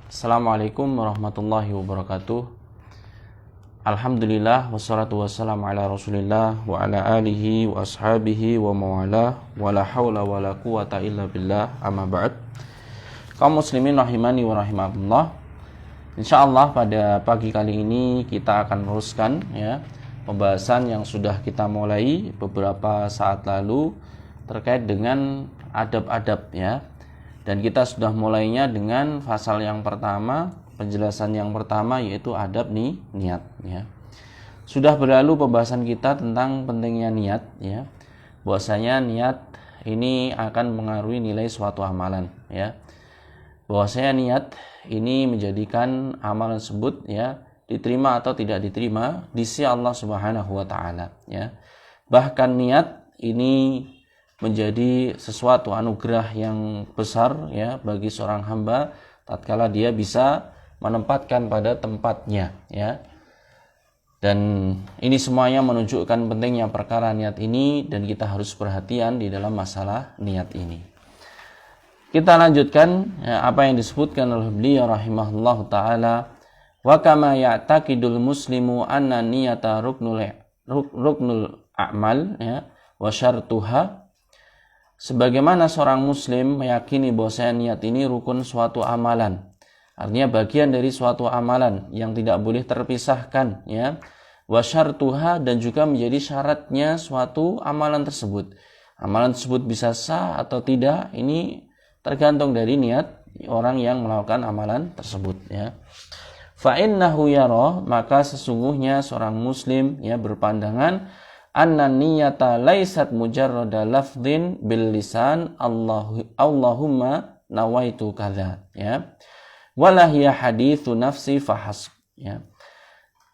Assalamualaikum warahmatullahi wabarakatuh. Alhamdulillah wassalatu wassalamu ala Rasulillah wa ala alihi wa ashabihi wa mawala wa la hawla wa la quwata illa billah, amma ba'd. Kaum muslimin rahimani wa rahimakumullah. Insyaallah pada pagi kali ini kita akan meneruskan pembahasan yang sudah kita mulai beberapa saat lalu terkait dengan adab-adab Dan kita sudah mulainya dengan pasal yang pertama, penjelasan yang pertama yaitu adab niat Sudah berlalu pembahasan kita tentang pentingnya niat Bahwasanya niat ini akan mengaruhi nilai suatu amalan Bahwasanya niat ini menjadikan amalan tersebut diterima atau tidak diterima di sisi Allah Subhanahu wa taala Bahkan niat ini menjadi sesuatu anugerah yang besar bagi seorang hamba tatkala dia bisa menempatkan pada tempatnya Dan ini semuanya menunjukkan pentingnya perkara niat ini dan kita harus perhatian di dalam masalah niat ini. Kita lanjutkan apa yang disebutkan oleh beliau rahimahullahu taala, wa kama ya'taqidul muslimu anna niyata ruknul a'mal wa syartuha. Sebagaimana seorang muslim meyakini bahwa niat ini rukun suatu amalan, artinya bagian dari suatu amalan yang tidak boleh terpisahkan wa syartuha, dan juga menjadi syaratnya suatu amalan tersebut. Amalan tersebut bisa sah atau tidak, ini tergantung dari niat orang yang melakukan amalan tersebut Fa innahu yara, maka sesungguhnya seorang muslim berpandangan anna niyata laisat mujarrada lafdhin bil lisan Allahumma nawaitu kadza wala hiya haditsu nafsi fahasb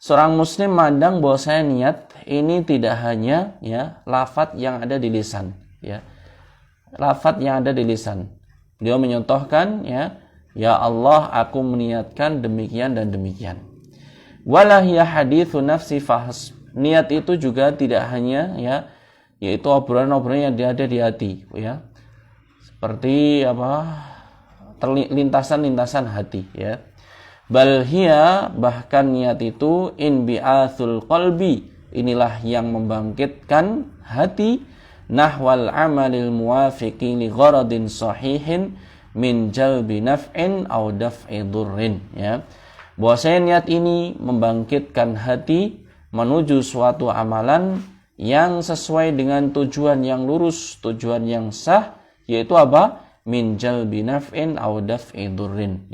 Seorang muslim mandang bahwasanya niat ini tidak hanya lafaz yang ada di lisan lafaz yang ada di lisan. Beliau menyontohkan ya Allah, aku meniatkan demikian dan demikian. Wala hiya haditsu nafsi fahasb Niat itu juga tidak hanya yaitu obrolan-obrolan yang ada di hati seperti lintasan-lintasan hati Bal hiya, bahkan niat itu inbi'athul qalbi, inilah yang membangkitkan hati, nahwal amalil muwafiqi li gharadin sahihin min jalbi naf'in aw daf'i dhurrin bahwasanya niat ini membangkitkan hati menuju suatu amalan yang sesuai dengan tujuan yang lurus, tujuan yang sah, yaitu min jalbi naf'in aw daf'i dhurrin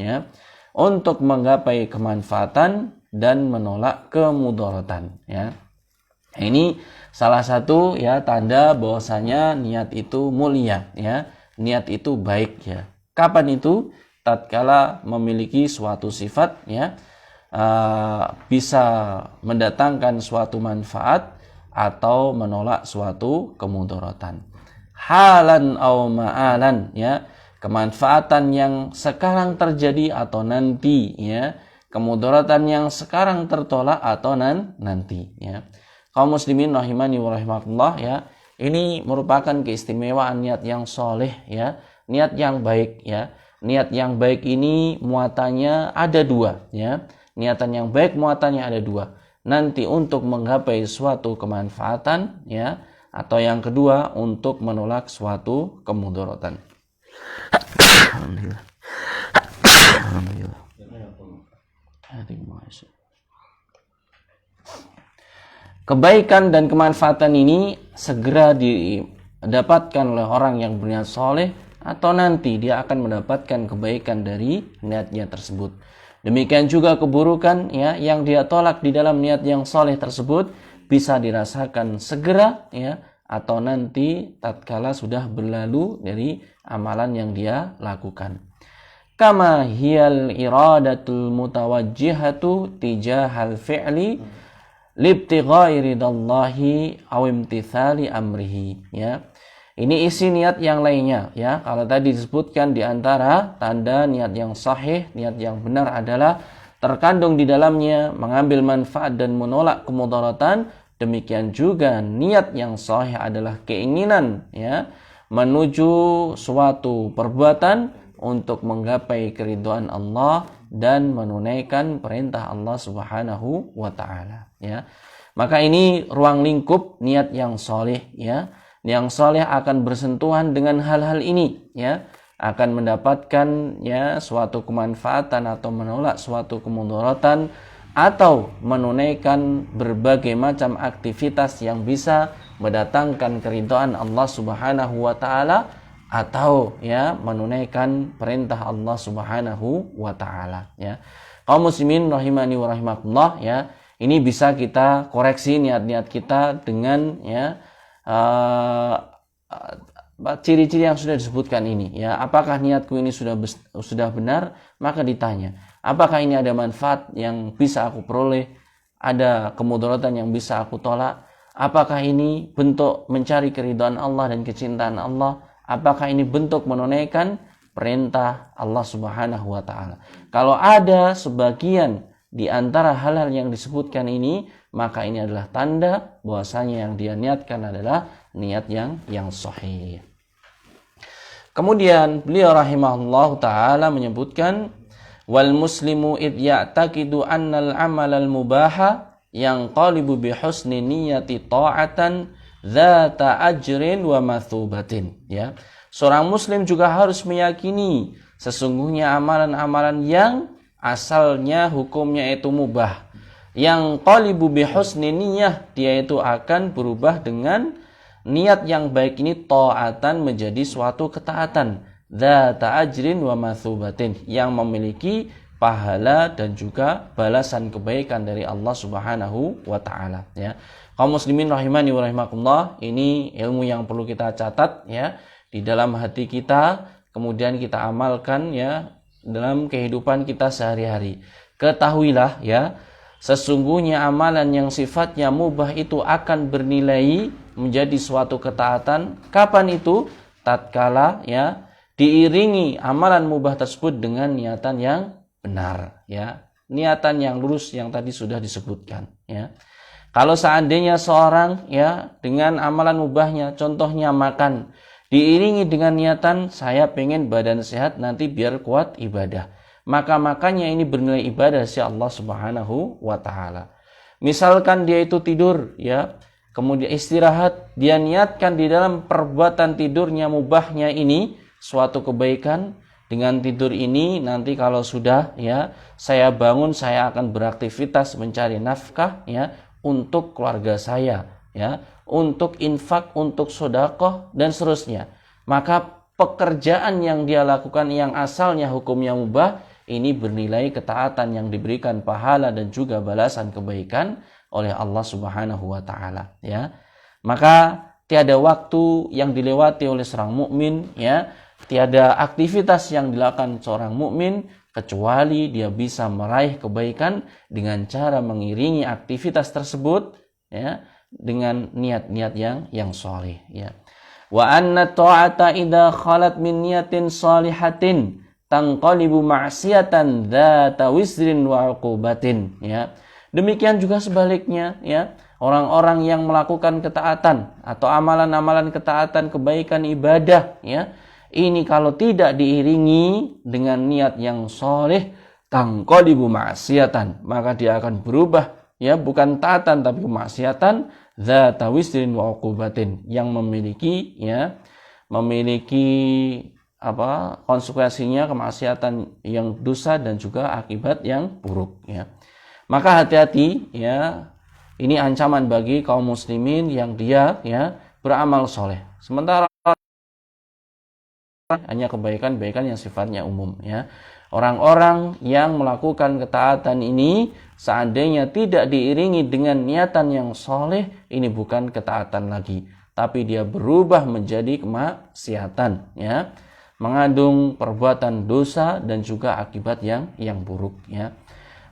untuk menggapai kemanfaatan dan menolak kemudaratan Ini salah satu tanda bahwasanya niat itu mulia niat itu baik Kapan itu? Tatkala memiliki suatu sifat bisa mendatangkan suatu manfaat atau menolak suatu kemudaratan. Halan au ma'alan kemanfaatan yang sekarang terjadi atau nanti kemudaratan yang sekarang tertolak atau nanti Kaum muslimin rahimani wa rahimakumullah ini merupakan keistimewaan niat yang soleh niat yang baik Niat yang baik ini muatannya ada dua Niatan yang baik muatannya ada dua. Nanti untuk menggapai suatu kemanfaatan atau yang kedua untuk menolak suatu kemudaratan. Alhamdulillah. Alhamdulillah. Kebaikan dan kemanfaatan ini segera didapatkan oleh orang yang berniat soleh atau nanti dia akan mendapatkan kebaikan dari niatnya tersebut. Demikian juga keburukan yang dia tolak di dalam niat yang soleh tersebut bisa dirasakan segera atau nanti tatkala sudah berlalu dari amalan yang dia lakukan. Kama hiyal iradatul mutawajjihatu tijahal fi'li libtigha'i ridallahi aw imtithali amrihi Ini isi niat yang lainnya Kalau tadi disebutkan di antara tanda niat yang sahih, niat yang benar adalah terkandung di dalamnya mengambil manfaat dan menolak kemudaratan. Demikian juga niat yang sahih adalah keinginan menuju suatu perbuatan untuk menggapai keridhaan Allah dan menunaikan perintah Allah Subhanahu wa taala, ya. Maka ini ruang lingkup niat yang soleh, ya. Yang soleh akan bersentuhan dengan hal-hal ini, ya, akan mendapatkan, ya, suatu kemanfaatan atau menolak suatu kemudaratan atau menunaikan berbagai macam aktivitas yang bisa mendatangkan keridhaan Allah Subhanahu wa taala atau, ya, menunaikan perintah Allah Subhanahu wa taala, ya. Kaum muslimin rahimani wa rahimakumullah, ya. Ini bisa kita koreksi niat-niat kita dengan, ya, ciri-ciri yang sudah disebutkan ini, ya. Apakah niatku ini sudah benar? Maka ditanya, apakah ini ada manfaat yang bisa aku peroleh? Ada kemudaratan yang bisa aku tolak? Apakah ini bentuk mencari keridhaan Allah dan kecintaan Allah? Apakah ini bentuk menunaikan perintah Allah Subhanahu wa taala? Kalau ada sebagian di antara hal-hal yang disebutkan ini, maka ini adalah tanda bahwasanya yang dia niatkan adalah niat yang sahih. Kemudian beliau rahimahullahu taala menyebutkan, wal muslimu id ya'taqidu annal amalal mubaha yanqalibu bi husni niyyati ta'atan dzata ajrin wa mathubatin, ya. Seorang muslim juga harus meyakini sesungguhnya amalan-amalan yang asalnya hukumnya itu mubah, yang qalibu bi husni niyyah, dia itu akan berubah dengan niat yang baik ini ta'atan menjadi suatu ketaatan, dzata ajrin wa mathubatin, yang memiliki pahala dan juga balasan kebaikan dari Allah Subhanahu wa taala, ya. Kaum muslimin rahimani wa rahimakumullah, ini ilmu yang perlu kita catat, ya, di dalam hati kita, kemudian kita amalkan, ya, dalam kehidupan kita sehari-hari. Ketahuilah, ya, sesungguhnya amalan yang sifatnya mubah itu akan bernilai menjadi suatu ketaatan. Kapan itu? Tatkala, ya, diiringi amalan mubah tersebut dengan niatan yang benar, ya, niatan yang lurus yang tadi sudah disebutkan, ya. Kalau seandainya seorang, ya, dengan amalan mubahnya, contohnya makan, diiringi dengan niatan saya pengen badan sehat nanti biar kuat ibadah, maka makannya ini bernilai ibadah si Allah Subhanahu wa taala. Misalkan dia itu tidur, ya, kemudian istirahat, dia niatkan di dalam perbuatan tidurnya mubahnya ini suatu kebaikan. Dengan tidur ini nanti kalau sudah, ya, saya bangun, saya akan beraktivitas mencari nafkah, ya, untuk keluarga saya, ya, untuk infak, untuk sedekah dan seterusnya. Maka pekerjaan yang dia lakukan yang asalnya hukumnya mubah ini bernilai ketaatan yang diberikan pahala dan juga balasan kebaikan oleh Allah Subhanahu wa taala, ya. Maka tiada waktu yang dilewati oleh seorang mukmin, ya, tiada aktivitas yang dilakukan seorang mukmin kecuali dia bisa meraih kebaikan dengan cara mengiringi aktivitas tersebut, ya, dengan niat-niat yang saleh, ya. Wa anna ta'ata idza khalat min niyatin salihatin tanqalibu ma'siyatan dzata wisrin wa 'uqubatin, ya. Demikian juga sebaliknya, ya, orang-orang yang melakukan ketaatan atau amalan-amalan ketaatan, kebaikan ibadah, ya, ini kalau tidak diiringi dengan niat yang soleh, tanqalibu ma'siyatan, maka dia akan berubah, ya, bukan taatan tapi kemaksiatan, dzata wisrin wa 'uqubatin, yang memiliki, ya, konsekuensinya kemaksiatan yang dosa dan juga akibat yang buruk, ya. Maka hati-hati, ya, ini ancaman bagi kaum muslimin yang dia, ya, beramal soleh sementara hanya kebaikan-kebaikan yang sifatnya umum, ya. Orang-orang yang melakukan ketaatan ini seandainya tidak diiringi dengan niatan yang soleh, ini bukan ketaatan lagi, tapi dia berubah menjadi kemaksiatan, ya, mengandung perbuatan dosa dan juga akibat yang buruk, ya.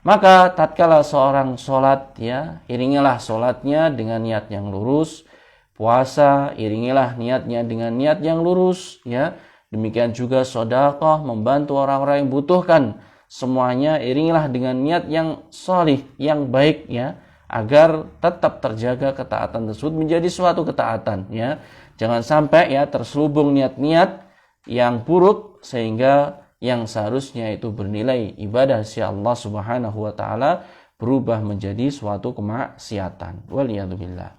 Maka tatkala seorang sholat, ya, iringilah sholatnya dengan niat yang lurus. Puasa, iringilah niatnya dengan niat yang lurus, ya. Demikian juga sedekah, membantu orang-orang yang butuhkan, semuanya iringilah dengan niat yang salih, yang baik, ya, agar tetap terjaga ketaatan tersebut menjadi suatu ketaatan, ya. Jangan sampai, ya, terselubung niat-niat yang buruk sehingga yang seharusnya itu bernilai ibadah si Allah Subhanahu wa taala berubah menjadi suatu kemaksiatan. Waliyadzubillah.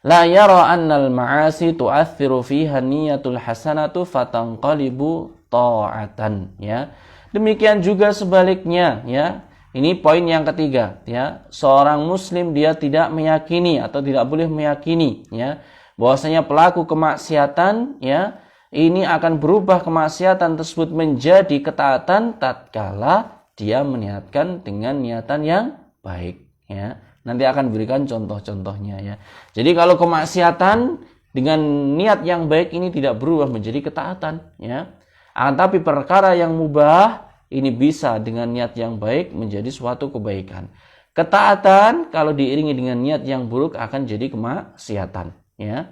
La yara annal ma'asi tu'athiru fiha niyatul hasanatu fatanqalibu ta'atan, ya. Demikian juga sebaliknya, ya. Ini poin yang ketiga, ya. Seorang muslim dia tidak meyakini atau tidak boleh meyakini, ya, bahwasanya pelaku kemaksiatan, ya, ini akan berubah kemaksiatan tersebut menjadi ketaatan tatkala dia meniatkan dengan niatan yang baik, ya. Nanti akan berikan contoh-contohnya, ya. Jadi kalau kemaksiatan dengan niat yang baik ini tidak berubah menjadi ketaatan, ya. Tapi perkara yang mubah ini bisa dengan niat yang baik menjadi suatu kebaikan. Ketaatan kalau diiringi dengan niat yang buruk akan jadi kemaksiatan, ya.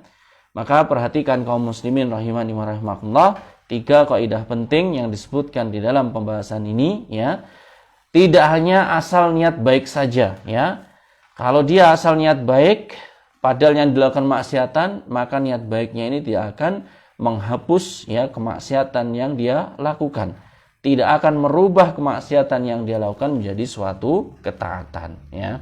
Maka perhatikan kaum muslimin rahimani wa rahimakumullah, 3 kaidah penting yang disebutkan di dalam pembahasan ini, ya. Tidak hanya asal niat baik saja, ya. Kalau dia asal niat baik padahal yang dilakukan maksiatan, maka niat baiknya ini tidak akan menghapus, ya, kemaksiatan yang dia lakukan. Tidak akan merubah kemaksiatan yang dia lakukan menjadi suatu ketaatan, ya.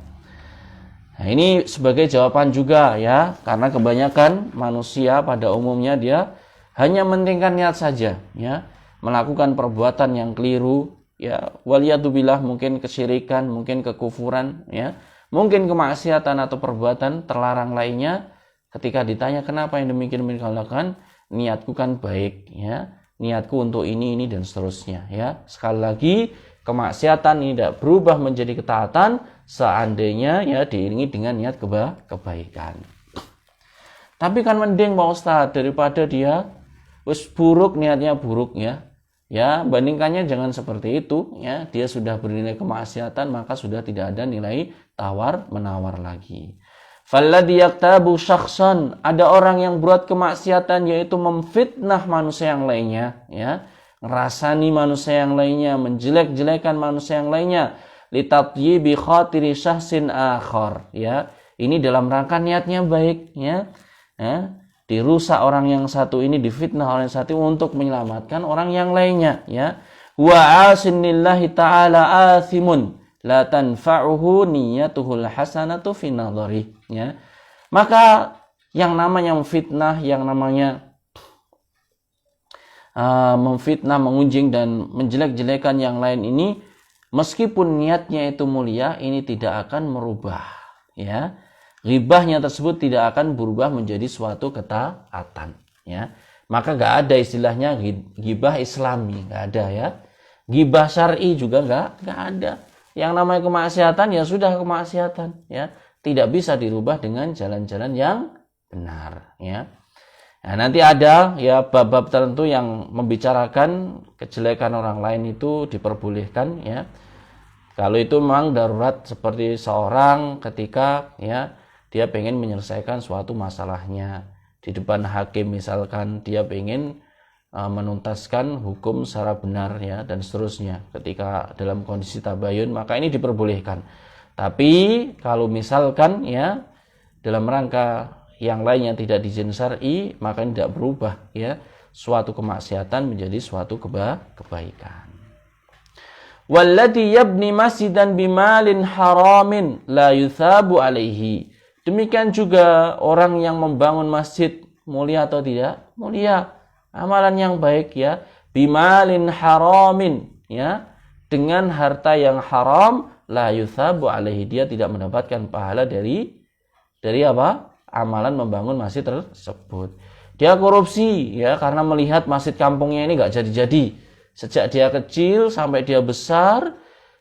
Nah, ini sebagai jawaban juga, ya, karena kebanyakan manusia pada umumnya dia hanya mementingkan niat saja, ya, melakukan perbuatan yang keliru, ya, waliyadzubillah, mungkin kesyirikan, mungkin kekufuran, ya, mungkin kemaksiatan atau perbuatan terlarang lainnya. Ketika ditanya kenapa yang demikian kamu lakukan, niatku kan baik, ya, niatku untuk ini dan seterusnya, ya. Sekali lagi, kemaksiatan ini tidak berubah menjadi ketaatan seandainya, ya, diiringi dengan niat kebaikan. Tapi kan mending Pak Ustaz, daripada dia buruk, niatnya buruk, ya. Ya, bandingkannya jangan seperti itu, ya. Dia sudah bernilai kemaksiatan, maka sudah tidak ada nilai tawar menawar lagi. Falladhi yaktabu syakhsan, ada orang yang buat kemaksiatan yaitu memfitnah manusia yang lainnya, ya. Ngerasani manusia yang lainnya, menjelek-jelekan manusia yang lainnya, litatyibi khatiri syahsin akhar, ya. Ini dalam rangka niatnya baik, ya. Dirusak orang yang satu ini, difitnah orang yang satu untuk menyelamatkan orang yang lainnya, ya. Wa asinillahi ta'ala athimun la tanfa'uhu niyatuhul hasanatu fi nadhari, ya. Maka yang namanya memfitnah, yang namanya memfitnah, mengunjing dan menjelek-jelekan yang lain ini, meskipun niatnya itu mulia, ini tidak akan merubah, ya. Ghibahnya tersebut tidak akan berubah menjadi suatu ketaatan, ya. Maka gak ada istilahnya ghibah islami, gak ada, ya. Ghibah syar'i juga gak ada. Yang namanya kemaksiatan ya sudah kemaksiatan, ya. Tidak bisa dirubah dengan jalan-jalan yang benar, ya. Nah, nanti ada, ya, bab-bab tertentu yang membicarakan kejelekan orang lain itu diperbolehkan, ya. Kalau itu memang darurat, seperti seorang ketika, ya, dia pengen menyelesaikan suatu masalahnya di depan hakim, misalkan dia pengen menuntaskan hukum secara benar, ya, dan seterusnya. Ketika dalam kondisi tabayun, maka ini diperbolehkan. Tapi kalau misalkan, ya, dalam rangka yang lain yang tidak diizin syar'i, maka ini tidak berubah, ya, suatu kemaksiatan menjadi suatu kebaikan. Walladhi yabni masjidan bimalin haramin la yuthabu alaihi. Demikian juga orang yang membangun masjid, mulia atau tidak? Mulia. Amalan yang baik, ya. Bimalin haramin, ya. Dengan harta yang haram, la yuthabu alaihi. Dia tidak mendapatkan pahala dari apa? Amalan membangun masjid tersebut. Dia korupsi, ya, karena melihat masjid kampungnya ini gak jadi-jadi. Sejak dia kecil sampai dia besar,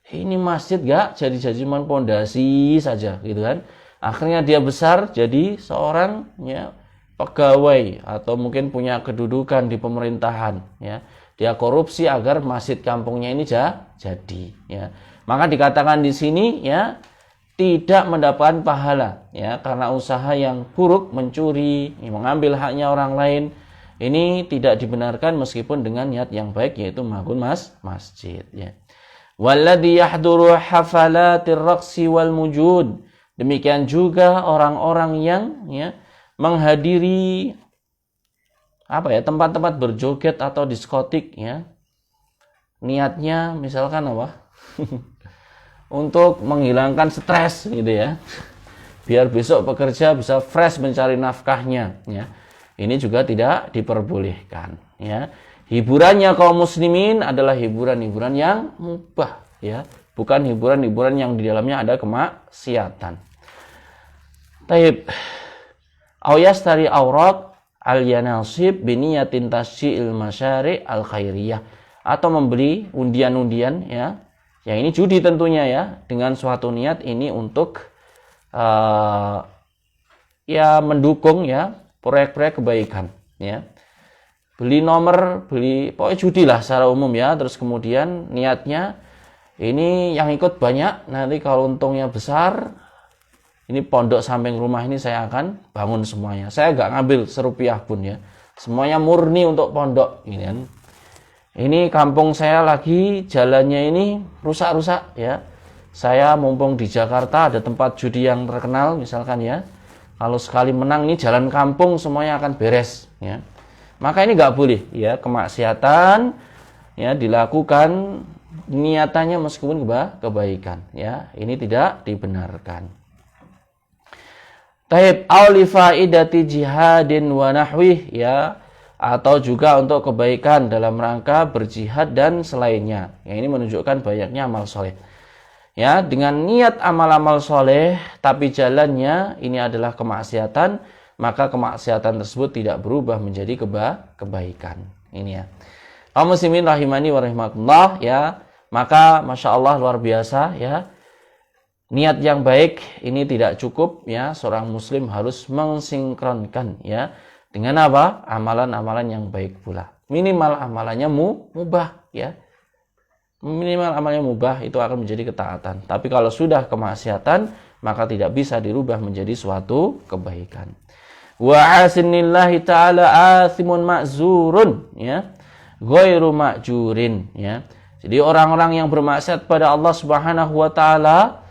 ini masjid gak jadi-jadi, cuma pondasi saja, gitu kan. Akhirnya dia besar jadi seorang, ya, pegawai atau mungkin punya kedudukan di pemerintahan, ya. Dia korupsi agar masjid kampungnya ini jadi, ya. Maka dikatakan di sini, ya, tidak mendapatkan pahala, ya, karena usaha yang buruk, mencuri, mengambil haknya orang lain. Ini tidak dibenarkan meskipun dengan niat yang baik, yaitu membangun masjid, ya. Walladhi yahduru hafalatir raqsi wal mujud. Demikian juga orang-orang yang, ya, menghadiri tempat-tempat berjoget atau diskotik, ya. niatnya misalkan apa? Untuk menghilangkan stres gitu ya. Biar besok pekerja bisa fresh mencari nafkahnya ya. Ini juga tidak diperbolehkan ya. Hiburannya kaum muslimin adalah hiburan-hiburan yang mubah ya, bukan hiburan-hiburan yang di dalamnya ada kemaksiatan. Taib. Au yastari aurat al-yanasib biniyatin tasyi'il masyari' al-khairiyah, atau membeli undian-undian ya. Yang ini judi tentunya ya, dengan suatu niat ini untuk ya mendukung ya proyek-proyek kebaikan ya. Beli nomor, beli pokoknya judi lah secara umum ya. Terus kemudian niatnya ini yang ikut banyak, nanti kalau untungnya besar, ini pondok samping rumah ini saya akan bangun semuanya. Saya nggak ngambil serupiah pun ya. Semuanya murni untuk pondok ini kan. Ini kampung saya lagi jalannya ini rusak-rusak ya. Saya mumpung di Jakarta ada tempat judi yang terkenal misalkan ya. Kalau sekali menang ini jalan kampung semuanya akan beres ya. Maka ini nggak boleh ya, kemaksiatan ya dilakukan niatannya meskipun kebaikan ya. Ini tidak dibenarkan. Taib auli faidati jihadin wa nahwih ya, atau juga untuk kebaikan dalam rangka berjihad dan selainnya. Ya, ini menunjukkan banyaknya amal soleh. Ya, dengan niat amal-amal soleh, tapi jalannya ini adalah kemaksiatan, maka kemaksiatan tersebut tidak berubah menjadi kebaikan. Ini ya. Kaum muslimin rahimani wa rahimakumullah ya, maka masya Allah luar biasa ya. Niat yang baik ini tidak cukup ya, seorang muslim harus mensinkronkan ya dengan apa? Amalan-amalan yang baik pula. Minimal amalannya mubah ya. Minimal amalnya mubah itu akan menjadi ketaatan. Tapi kalau sudah kemaksiatan, maka tidak bisa dirubah menjadi suatu kebaikan. Wa asinillahi ta'ala athimun ma'zurun ya, ghairu ma'jurin ya. Jadi orang-orang yang bermaksiat pada Allah Subhanahu wa taala,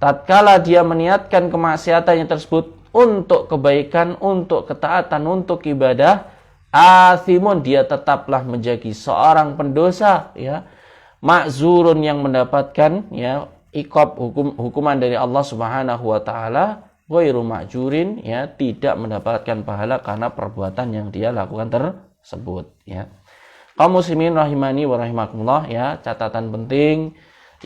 tatkala dia meniatkan kemaksiatannya tersebut untuk kebaikan, untuk ketaatan, untuk ibadah, athimun, dia tetaplah menjadi seorang pendosa ya. Ma'zurun, yang mendapatkan ya iqab, hukuman dari Allah Subhanahu wa taala, ghairu ma'jurin ya, tidak mendapatkan pahala karena perbuatan yang dia lakukan tersebut ya. Kaum muslimin rahimani wa rahimakumullah ya, catatan penting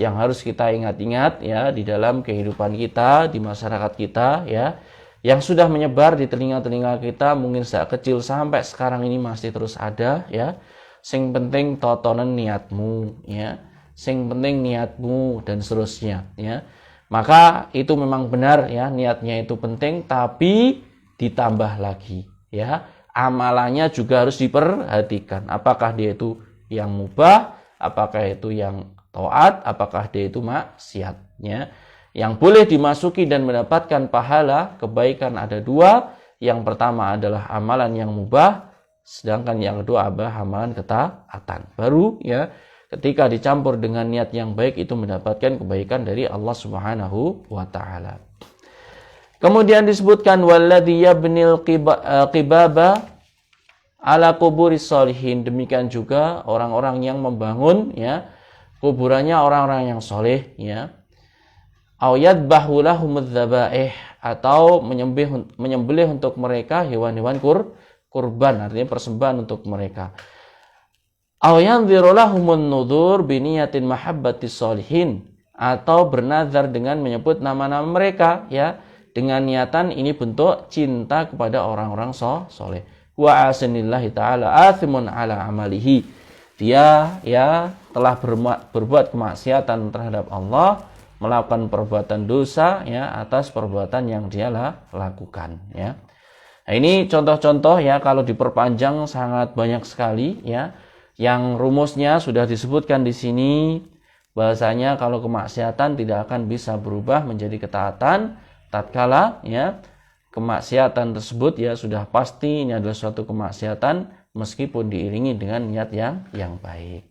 yang harus kita ingat-ingat ya di dalam kehidupan kita, di masyarakat kita ya, yang sudah menyebar di telinga-telinga kita mungkin sejak kecil sampai sekarang ini masih terus ada ya. Sing penting totonen niatmu ya, sing penting niatmu dan seterusnya ya. Maka itu memang benar ya, niatnya itu penting, tapi ditambah lagi ya, amalannya juga harus diperhatikan. Apakah dia itu yang mubah, apakah itu yang taat, apakah dia itu maksiat ya. Yang boleh dimasuki dan mendapatkan pahala kebaikan ada dua. Yang pertama adalah amalan yang mubah, sedangkan yang kedua adalah amalan ketaatan. Baru ya, ketika dicampur dengan niat yang baik itu mendapatkan kebaikan dari Allah Subhanahu wa taala. Kemudian disebutkan walladzi yabnil qibaba ala quburis sholihin. Demikian juga orang-orang yang membangun ya kuburannya orang-orang yang soleh ya. Au yadbahu lahumudz dzabaih, atau menyembelih untuk mereka hewan-hewan kurban, artinya persembahan untuk mereka. Aw yanziru lahumun nudzur biniyatin mahabbatis sholihin, atau bernazar dengan menyebut nama-nama mereka ya, dengan niatan ini bentuk cinta kepada orang-orang soleh. Wa asanillahi ta'ala athimun ala amalihi, dia ya telah berbuat kemaksiatan terhadap Allah, melakukan perbuatan dosa ya atas perbuatan yang dia lakukan ya. Nah, ini contoh-contoh ya, kalau diperpanjang sangat banyak sekali ya. Yang rumusnya sudah disebutkan di sini, bahasanya kalau kemaksiatan tidak akan bisa berubah menjadi ketaatan tatkala ya kemaksiatan tersebut ya sudah pasti ini adalah suatu kemaksiatan meskipun diiringi dengan niat yang baik.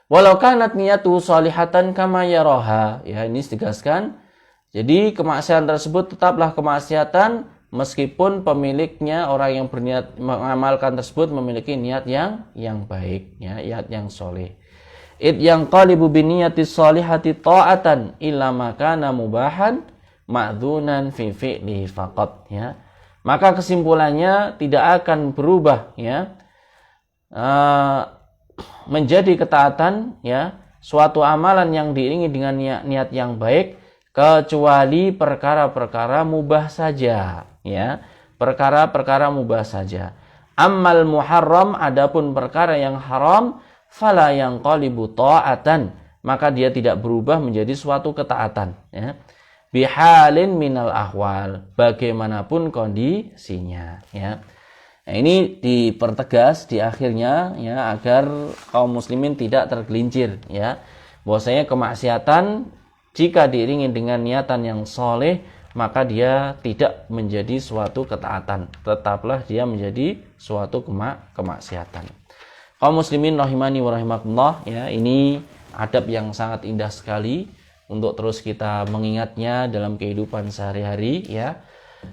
Walau kanat niyatu salihatan kama yaraha, ya ini ditegaskan. Jadi kemaksiatan tersebut tetaplah kemaksiatan meskipun pemiliknya orang yang berniat mengamalkan tersebut memiliki niat yang baik, ya, niat yang soleh. Id yang qalibu biniyati sholihati ta'atan illa makana mubahan ma'dzunan fi fi'lihi faqat, ya. Maka kesimpulannya tidak akan berubah, ya, menjadi ketaatan, ya, suatu amalan yang diiringi dengan niat yang baik kecuali perkara-perkara mubah saja, ya, perkara-perkara mubah saja. Ammal muharram, adapun perkara yang haram, fala yang qalibu ta'atan, maka dia tidak berubah menjadi suatu ketaatan, ya. Bihalin minal ahwal, bagaimanapun kondisinya, ya. Nah, ini dipertegas di akhirnya, ya, agar kaum muslimin tidak tergelincir, ya, bahwasanya kemaksiatan jika diiringi dengan niatan yang soleh maka dia tidak menjadi suatu ketaatan, tetaplah dia menjadi suatu kemaksiatan. Kaum muslimin rahimani wa rahimakumullah, ya, ini adab yang sangat indah sekali untuk terus kita mengingatnya dalam kehidupan sehari-hari, ya.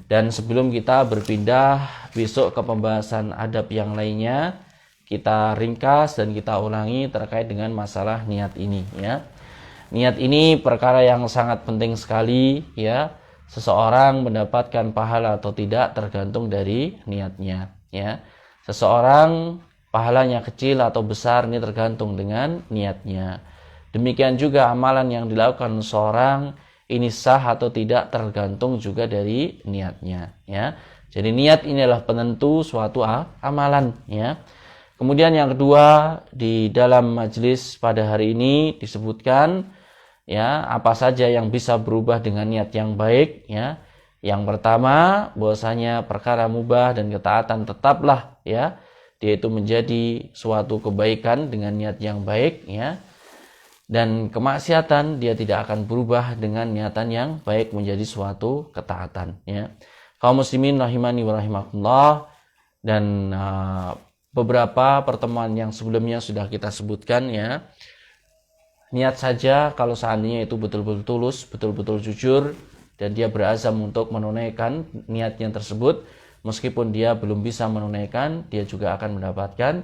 Dan sebelum kita berpindah besok ke pembahasan adab yang lainnya, kita ringkas dan kita ulangi terkait dengan masalah niat ini, ya. Niat ini perkara yang sangat penting sekali, ya. Seseorang mendapatkan pahala atau tidak tergantung dari niatnya, ya. Seseorang pahalanya kecil atau besar ini tergantung dengan niatnya. Demikian juga amalan yang dilakukan seorang ini sah atau tidak tergantung juga dari niatnya, ya. Jadi niat ini adalah penentu suatu amalan, ya. Kemudian yang kedua, di dalam majelis pada hari ini disebutkan, ya, apa saja yang bisa berubah dengan niat yang baik, ya. Yang pertama, bahwasanya perkara mubah dan ketaatan tetaplah, ya, dia itu menjadi suatu kebaikan dengan niat yang baik, ya. Dan kemaksiatan dia tidak akan berubah dengan niatan yang baik menjadi suatu ketaatan, ya. Kaum muslimin rahimani wa rahimakumullah, dan beberapa pertemuan yang sebelumnya sudah kita sebutkan, ya. Niat saja kalau seandainya itu betul-betul tulus, betul-betul jujur, dan dia berazam untuk menunaikan niatnya tersebut, meskipun dia belum bisa menunaikan, dia juga akan mendapatkan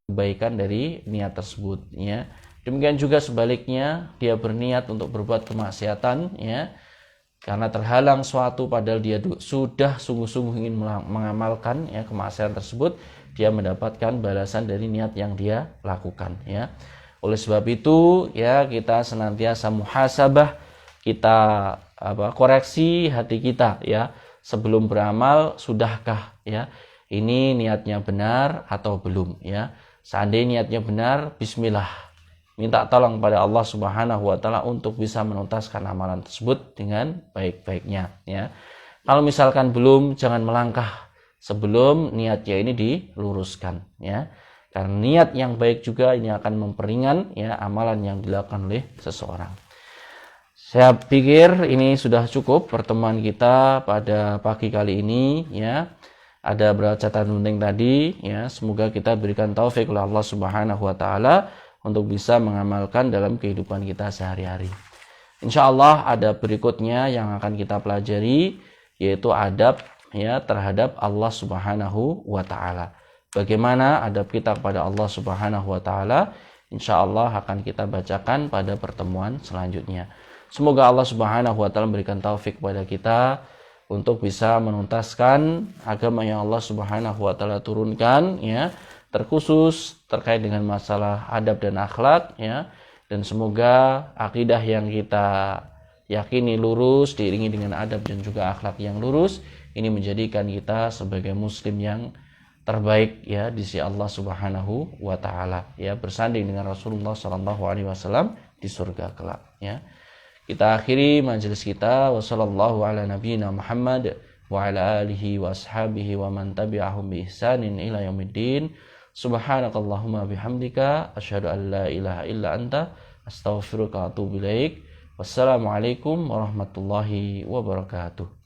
kebaikan dari niat tersebut, ya. Demikian juga sebaliknya, dia berniat untuk berbuat kemaksiatan, ya, karena terhalang suatu padahal dia sudah sungguh-sungguh ingin mengamalkan, ya, kemaksiatan tersebut, dia mendapatkan balasan dari niat yang dia lakukan, ya. Oleh sebab itu, ya, kita senantiasa muhasabah, kita koreksi hati kita, ya, sebelum beramal, sudahkah, ya, ini niatnya benar atau belum, ya. Seandainya niatnya benar, bismillah, minta tolong pada Allah Subhanahu wa taala untuk bisa menuntaskan amalan tersebut dengan baik-baiknya, ya. Kalau misalkan belum, jangan melangkah sebelum niatnya ini diluruskan, ya. Karena niat yang baik juga ini akan memperingan, ya, amalan yang dilakukan oleh seseorang. Saya pikir ini sudah cukup pertemuan kita pada pagi kali ini, ya. Ada beberapa catatan penting tadi, ya. Semoga kita berikan taufik oleh Allah Subhanahu wa taala untuk bisa mengamalkan dalam kehidupan kita sehari-hari. Insyaallah ada berikutnya yang akan kita pelajari, yaitu adab, ya, terhadap Allah Subhanahu wa taala. Bagaimana adab kita kepada Allah Subhanahu wa taala, insyaallah akan kita bacakan pada pertemuan selanjutnya. Semoga Allah Subhanahu wa taala memberikan taufik kepada kita untuk bisa menuntaskan agama yang Allah Subhanahu wa taala turunkan, ya, terkhusus terkait dengan masalah adab dan akhlak, ya. Dan semoga akidah yang kita yakini lurus diiringi dengan adab dan juga akhlak yang lurus, ini menjadikan kita sebagai muslim yang terbaik, ya, di sisi Allah Subhanahu wa taala, ya, bersanding dengan Rasulullah sallallahu alaihi wasallam di surga kelak, ya. Kita akhiri majelis kita, wassallallahu ala nabiyyina Muhammad wa ala alihi wa ashabihi wa man tabi'ahum bi ihsanin ila yaumiddin. Subhanakallahumma bihamdika asyhadu an la ilaha illa anta astaghfiruka wa atubu ilaik. Wassalamualaikum warahmatullahi wabarakatuh.